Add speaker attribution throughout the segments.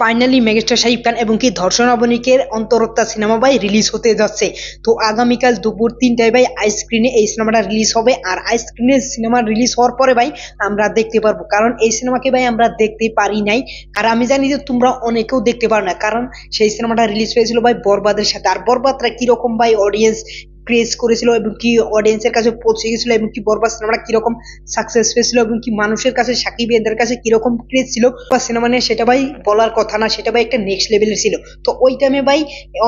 Speaker 1: Finally megastar Shakib Khan এবং কি ধর্ষণ অবনীকের অন্তরত্ত্বা সিনেমা ভাই রিলিজ হতে যাচ্ছে। তো আগামীকাল দুপুর 3টায় ভাই আইস্ক্রিনে এই সিনেমাটা রিলিজ হবে। আর আইস্ক্রিনে সিনেমা রিলিজ হওয়ার পরে ভাই আমরা দেখতে পারবো, কারণ এই সিনেমাকে ভাই আমরা দেখতে পারি নাই। আর আমি জানি যে তোমরা অনেকেও দেখতে পারো না, কারণ সেই সিনেমাটা রিলিজ হয়েছিল ভাই বরবাদের সাথে। আর বরবাদটা কিরকম ভাই অডিয়েন্স ক্রেজ করেছিল এবং কি অডিয়েন্সের কাছে পৌঁছে গেছিল, এবং কি বরবাদ সিনেমাটা কিরকম সাকসেস পেয়েছিল এবং কি মানুষের কাছে সাকিবিয়ানদের কাছে কিরকম ক্রেজ ছিল বা সিনেমা নিয়ে, সেটা ভাই বলার কথা না, সেটা ভাই একটা নেক্সট লেভেলের ছিল। তো ওই টাইমে ভাই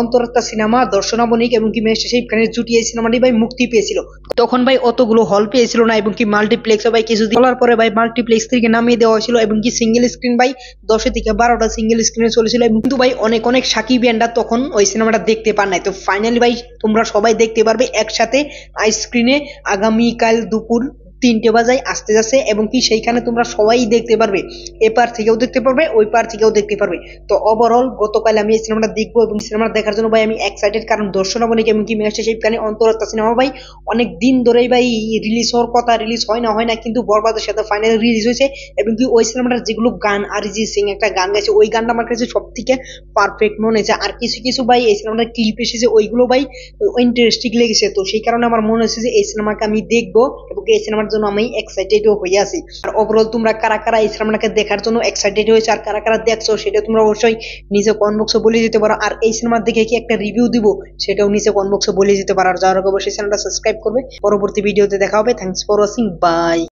Speaker 1: অন্তরাত্মা সিনেমা, দর্শনা বণিক এবং কি মেগাস্টার শাকিব খানের জুটি এই সিনেমাটি ভাই মুক্তি পেয়েছিল। তখন ভাই অতগুলো হল পেয়েছিল না, এবং কি মাল্টিপ্লেক্সে ভাই কিছুদিন বলার পরে ভাই মাল্টিপ্লেক্স থেকে নামিয়ে দেওয়া হয়েছিল, এবং কি সিঙ্গেল স্ক্রিন ভাই 10 থেকে 12টা সিঙ্গেল স্ক্রিনে চলেছিল। এবং কিন্তু ভাই অনেক অনেক সাকিবিয়ানরা তখন ওই সিনেমাটা দেখতে পান নাই। তো ফাইনালি ভাই তোমরা সবাই দেখতে পারবে একসাথে আইস্ক্রিনে আগামীকাল দুপুর 3টে বাজায় আসতে যাচ্ছে, এবং কি সেইখানে তোমরা সবাই দেখতে পারবে, এপার থেকেও দেখতে পারবে ওই পার থেকেও দেখতে পারবে। তো ওভারঅল গতকাল আমি এই সিনেমাটা দেখবো, এবং সিনেমাটা দেখার জন্য ভাই আমি এক্সাইটেড, কারণ দর্শনা বণিক এবং কি মেগাস্টার শাকিব খানের অন্তরাত্মা সিনেমা ভাই অনেক দিন ধরেই ভাই রিলিজ হওয়ার কথা, রিলিজ হয় না, কিন্তু বরবাদের সাথে ফাইনালি রিলিজ হয়েছে। এবং কি ওই সিনেমাটার যেগুলো গান, অরিজিৎ সিং একটা গান গাইছে, ওই গানটা আমার কাছে সব থেকে পারফেক্ট মনে হয়েছে। আর কিছু কিছু ভাই এই সিনেমাটার ক্লিপ এসেছে, ওইগুলো ভাই ইন্টারেস্টিং লেগেছে। তো সেই কারণে আমার মনে হচ্ছে যে এই সিনেমাকে আমি দেখবো, এবং এই সিনেমার জন্য আমি এক্সাইটেডও হয়ে আছি। আর ওভারঅল তোমরা কারা কারা এই সিনেমাটাকে দেখার জন্য এক্সাইটেড হয়েছে আর কারা কারা দেখছো, সেটা তোমরা অবশ্যই নিচে কমেন্ট বক্সে বলে দিতে পারো। আর এই সিনেমা দেখে কি একটা রিভিউ দিব, সেটাও নিচে কমেন্ট বক্সে বলে দিতে পারো। আর যারা অবশ্যই চ্যানেলটা সাবস্ক্রাইব করবে। পরবর্তী ভিডিওতে দেখা হবে। Thanks for watching, by.